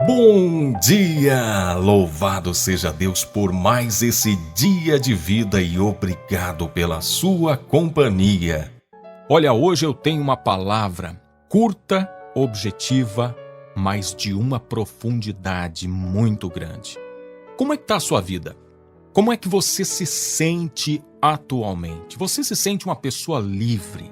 Bom dia! Louvado seja Deus por mais esse dia de vida e obrigado pela sua companhia. Olha, hoje eu tenho uma palavra curta, objetiva, mas de uma profundidade muito grande. Como é que está a sua vida? Como é que você se sente atualmente? Você se sente uma pessoa livre?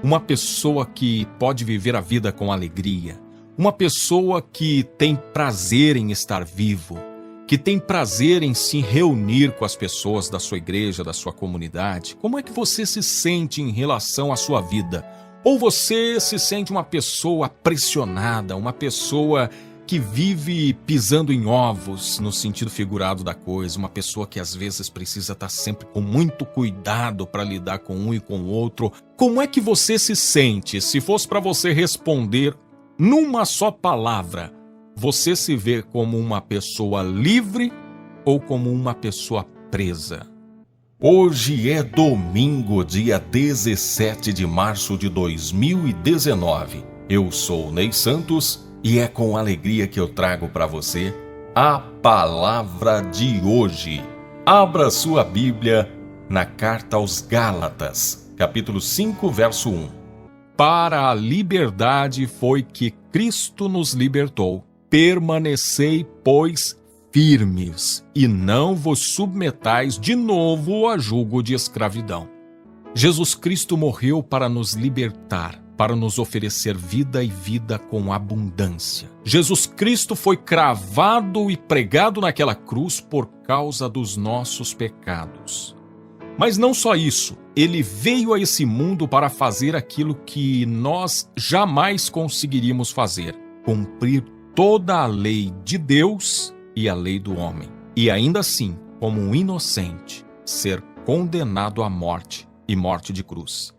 Uma pessoa que pode viver a vida com alegria? Uma pessoa que tem prazer em estar vivo, que tem prazer em se reunir com as pessoas da sua igreja, da sua comunidade. Como é que você se sente em relação à sua vida? Ou você se sente uma pessoa pressionada, uma pessoa que vive pisando em ovos, no sentido figurado da coisa, uma pessoa que às vezes precisa estar sempre com muito cuidado para lidar com um e com o outro? Como é que você se sente? Se fosse para você responder numa só palavra, você se vê como uma pessoa livre ou como uma pessoa presa? Hoje é domingo, dia 17 de março de 2019. Eu sou Ney Santos e é com alegria que eu trago para você a palavra de hoje. Abra sua Bíblia na carta aos Gálatas, capítulo 5, verso 1. Para a liberdade foi que Cristo nos libertou. Permanecei, pois, firmes, e não vos submetais de novo a jugo de escravidão. Jesus Cristo morreu para nos libertar, para nos oferecer vida e vida com abundância. Jesus Cristo foi cravado e pregado naquela cruz por causa dos nossos pecados. Mas não só isso, ele veio a esse mundo para fazer aquilo que nós jamais conseguiríamos fazer: cumprir toda a lei de Deus e a lei do homem. E ainda assim, como um inocente, ser condenado à morte e morte de cruz.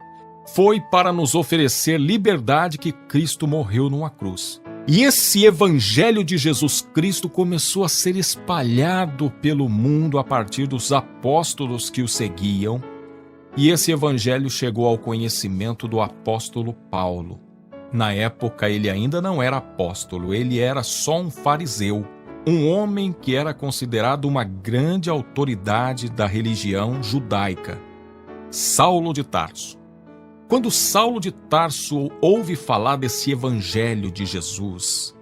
Foi para nos oferecer liberdade que Cristo morreu numa cruz. E esse evangelho de Jesus Cristo começou a ser espalhado pelo mundo a partir dos apóstolos que o seguiam. E esse evangelho chegou ao conhecimento do apóstolo Paulo. Na época ele ainda não era apóstolo, ele era só um fariseu, um homem que era considerado uma grande autoridade da religião judaica, Saulo de Tarso. Quando Saulo de Tarso ouve falar desse evangelho de Jesus,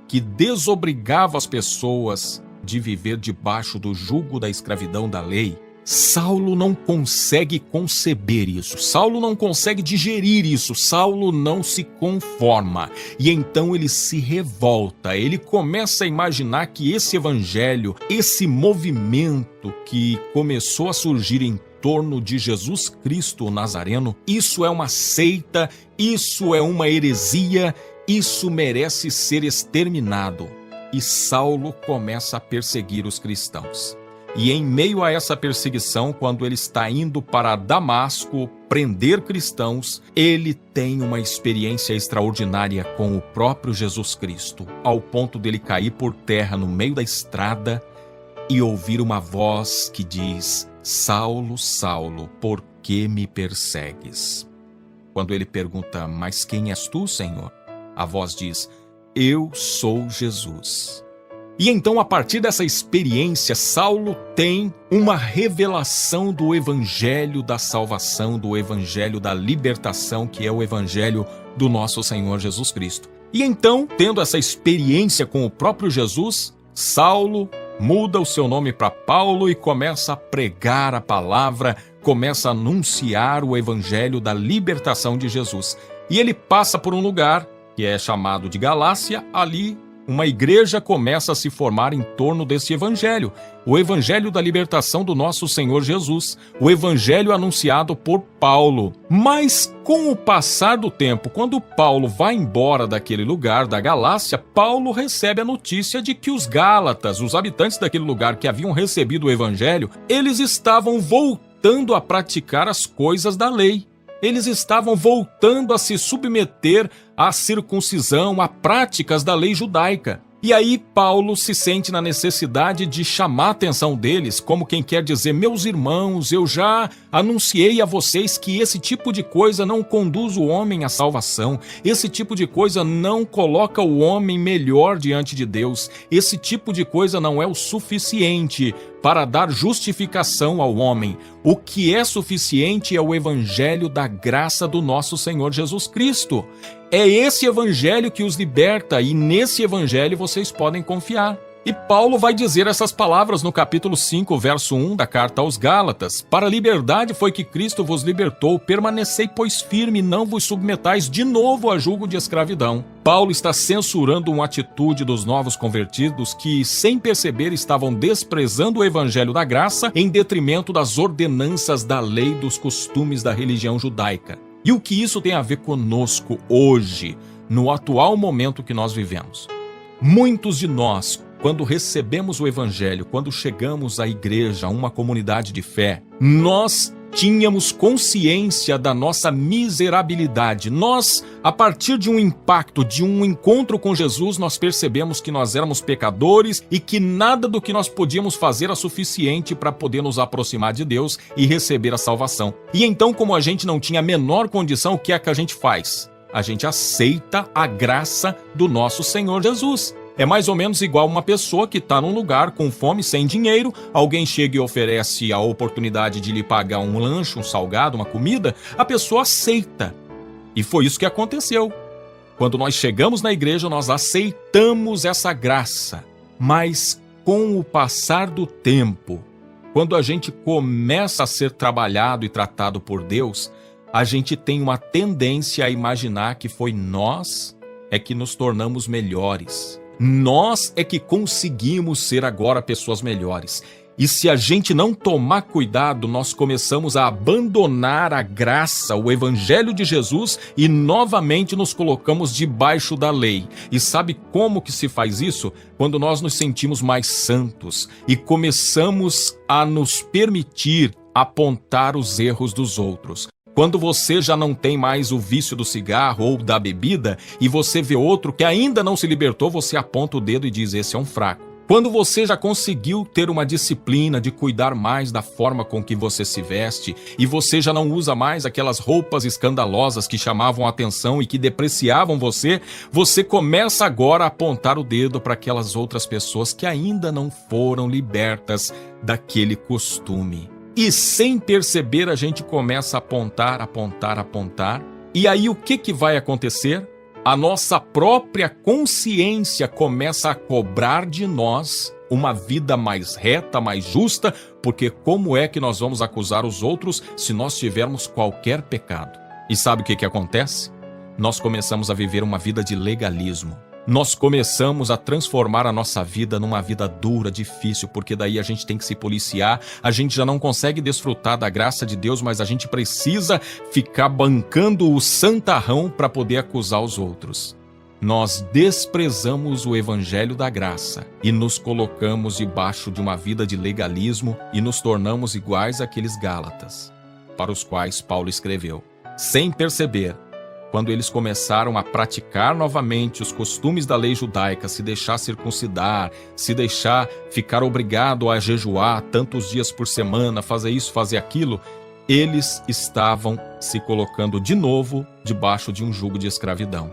que desobrigava as pessoas de viver debaixo do jugo da escravidão da lei, Saulo não consegue conceber isso, Saulo não consegue digerir isso, Saulo não se conforma. E então ele se revolta, ele começa a imaginar que esse evangelho, esse movimento que começou a surgir em torno de Jesus Cristo o Nazareno, isso é uma seita, isso é uma heresia, isso merece ser exterminado. E Saulo começa a perseguir os cristãos. E em meio a essa perseguição, quando ele está indo para Damasco prender cristãos, ele tem uma experiência extraordinária com o próprio Jesus Cristo, ao ponto dele cair por terra no meio da estrada e ouvir uma voz que diz: Saulo, Saulo, por que me persegues? Quando ele pergunta: mas quem és tu, Senhor? A voz diz: eu sou Jesus. E então, a partir dessa experiência, Saulo tem uma revelação do evangelho da salvação, do evangelho da libertação, que é o evangelho do nosso Senhor Jesus Cristo. E então, tendo essa experiência com o próprio Jesus, Saulo muda o seu nome para Paulo e começa a pregar a palavra, começa a anunciar o evangelho da libertação de Jesus. E ele passa por um lugar que é chamado de Galácia. Ali uma igreja começa a se formar em torno desse evangelho, o evangelho da libertação do nosso Senhor Jesus, o evangelho anunciado por Paulo. Mas com o passar do tempo, quando Paulo vai embora daquele lugar, da Galácia, Paulo recebe a notícia de que os gálatas, os habitantes daquele lugar que haviam recebido o evangelho, eles estavam voltando a praticar as coisas da lei. Eles estavam voltando a se submeter à circuncisão, a práticas da lei judaica. E aí Paulo se sente na necessidade de chamar a atenção deles, como quem quer dizer: meus irmãos, eu já anunciei a vocês que esse tipo de coisa não conduz o homem à salvação, esse tipo de coisa não coloca o homem melhor diante de Deus, esse tipo de coisa não é o suficiente para dar justificação ao homem. O que é suficiente é o evangelho da graça do nosso Senhor Jesus Cristo. É esse evangelho que os liberta e nesse evangelho vocês podem confiar. E Paulo vai dizer essas palavras no capítulo 5, verso 1 da carta aos Gálatas: para a liberdade foi que Cristo vos libertou, permanecei, pois, firme, não vos submetais de novo a julgo de escravidão. Paulo está censurando uma atitude dos novos convertidos que, sem perceber, estavam desprezando o evangelho da graça em detrimento das ordenanças da lei dos costumes da religião judaica. E o que isso tem a ver conosco hoje, no atual momento que nós vivemos? Muitos de nós, quando recebemos o evangelho, quando chegamos à igreja, a uma comunidade de fé, nós tínhamos consciência da nossa miserabilidade. Nós, a partir de um impacto, de um encontro com Jesus, nós percebemos que nós éramos pecadores e que nada do que nós podíamos fazer era suficiente para poder nos aproximar de Deus e receber a salvação. E então, como a gente não tinha a menor condição, o que é que a gente faz? A gente aceita a graça do nosso Senhor Jesus. É mais ou menos igual uma pessoa que está num lugar com fome, sem dinheiro, alguém chega e oferece a oportunidade de lhe pagar um lanche, um salgado, uma comida, a pessoa aceita. E foi isso que aconteceu. Quando nós chegamos na igreja, nós aceitamos essa graça. Mas com o passar do tempo, quando a gente começa a ser trabalhado e tratado por Deus, a gente tem uma tendência a imaginar que foi nós é que nos tornamos melhores. Nós é que conseguimos ser agora pessoas melhores. E se a gente não tomar cuidado, nós começamos a abandonar a graça, o evangelho de Jesus e novamente nos colocamos debaixo da lei. E sabe como que se faz isso? Quando nós nos sentimos mais santos e começamos a nos permitir apontar os erros dos outros. Quando você já não tem mais o vício do cigarro ou da bebida e você vê outro que ainda não se libertou, você aponta o dedo e diz: esse é um fraco. Quando você já conseguiu ter uma disciplina de cuidar mais da forma com que você se veste e você já não usa mais aquelas roupas escandalosas que chamavam a atenção e que depreciavam você, você começa agora a apontar o dedo para aquelas outras pessoas que ainda não foram libertas daquele costume. E sem perceber a gente começa a apontar. E aí o que vai acontecer? A nossa própria consciência começa a cobrar de nós uma vida mais reta, mais justa, porque como é que nós vamos acusar os outros se nós tivermos qualquer pecado? E sabe o que acontece? Nós começamos a viver uma vida de legalismo. Nós começamos a transformar a nossa vida numa vida dura, difícil, porque daí a gente tem que se policiar, a gente já não consegue desfrutar da graça de Deus, mas a gente precisa ficar bancando o santarrão para poder acusar os outros. Nós desprezamos o evangelho da graça e nos colocamos debaixo de uma vida de legalismo e nos tornamos iguais àqueles Gálatas, para os quais Paulo escreveu. Sem perceber, quando eles começaram a praticar novamente os costumes da lei judaica, se deixar circuncidar, se deixar ficar obrigado a jejuar tantos dias por semana, fazer isso, fazer aquilo, eles estavam se colocando de novo debaixo de um jugo de escravidão.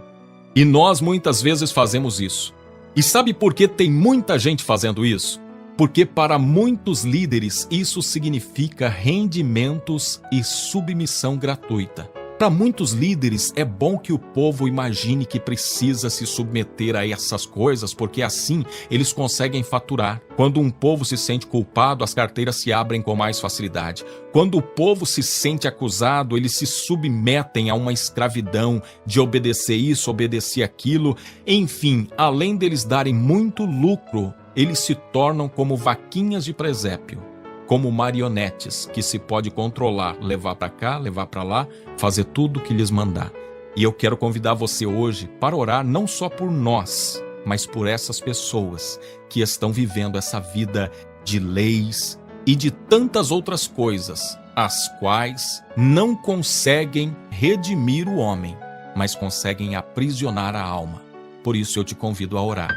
E nós muitas vezes fazemos isso. E sabe por que tem muita gente fazendo isso? Porque para muitos líderes isso significa rendimentos e submissão gratuita. Para muitos líderes, é bom que o povo imagine que precisa se submeter a essas coisas, porque assim eles conseguem faturar. Quando um povo se sente culpado, as carteiras se abrem com mais facilidade. Quando o povo se sente acusado, eles se submetem a uma escravidão de obedecer isso, obedecer aquilo. Enfim, além deles darem muito lucro, eles se tornam como vaquinhas de presépio, como marionetes que se pode controlar, levar para cá, levar para lá, fazer tudo o que lhes mandar. E eu quero convidar você hoje para orar não só por nós, mas por essas pessoas que estão vivendo essa vida de leis e de tantas outras coisas, as quais não conseguem redimir o homem, mas conseguem aprisionar a alma. Por isso eu te convido a orar.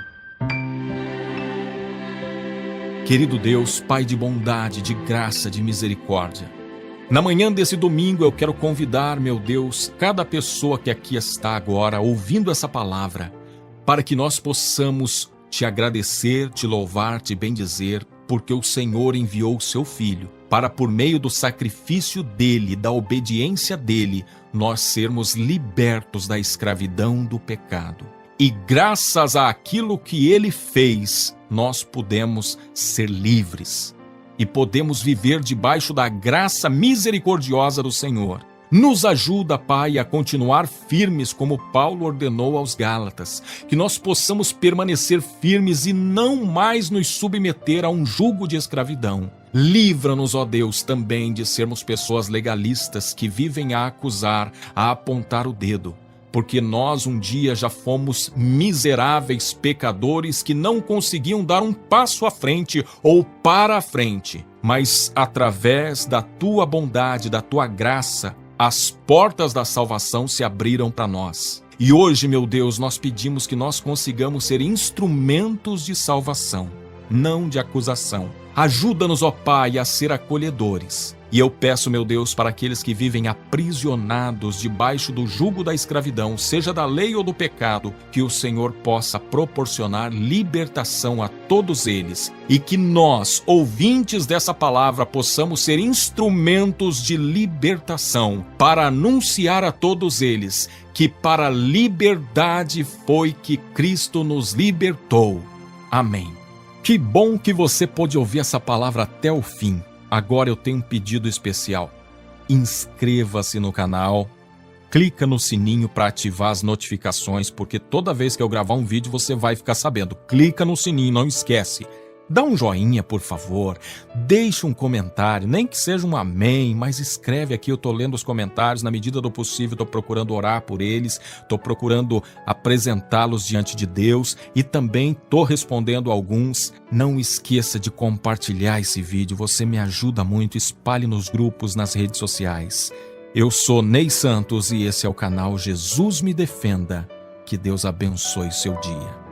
Querido Deus, Pai de bondade, de graça, de misericórdia, na manhã desse domingo eu quero convidar, meu Deus, cada pessoa que aqui está agora ouvindo essa palavra, para que nós possamos te agradecer, te louvar, te bendizer, porque o Senhor enviou o seu Filho, para por meio do sacrifício dele, da obediência dele, nós sermos libertos da escravidão do pecado. E graças àquilo que ele fez, nós podemos ser livres e podemos viver debaixo da graça misericordiosa do Senhor. Nos ajuda, Pai, a continuar firmes como Paulo ordenou aos Gálatas, que nós possamos permanecer firmes e não mais nos submeter a um jugo de escravidão. Livra-nos, ó Deus, também de sermos pessoas legalistas que vivem a acusar, a apontar o dedo, porque nós um dia já fomos miseráveis pecadores que não conseguiam dar um passo à frente ou para a frente, mas através da tua bondade, da tua graça, as portas da salvação se abriram para nós. E hoje, meu Deus, nós pedimos que nós consigamos ser instrumentos de salvação, não de acusação. Ajuda-nos, ó Pai, a ser acolhedores. E eu peço, meu Deus, para aqueles que vivem aprisionados debaixo do jugo da escravidão, seja da lei ou do pecado, que o Senhor possa proporcionar libertação a todos eles e que nós, ouvintes dessa palavra, possamos ser instrumentos de libertação para anunciar a todos eles que para a liberdade foi que Cristo nos libertou. Amém. Que bom que você pôde ouvir essa palavra até o fim. Agora eu tenho um pedido especial. Inscreva-se no canal, clica no sininho para ativar as notificações, porque toda vez que eu gravar um vídeo você vai ficar sabendo. Clica no sininho, não esquece. Dá um joinha, por favor. Deixa um comentário, nem que seja um amém, mas escreve aqui. Eu estou lendo os comentários, na medida do possível estou procurando orar por eles, estou procurando apresentá-los diante de Deus e também estou respondendo alguns. Não esqueça de compartilhar esse vídeo, você me ajuda muito. Espalhe nos grupos, nas redes sociais. Eu sou Ney Santos e esse é o canal Jesus Me Defenda. Que Deus abençoe seu dia.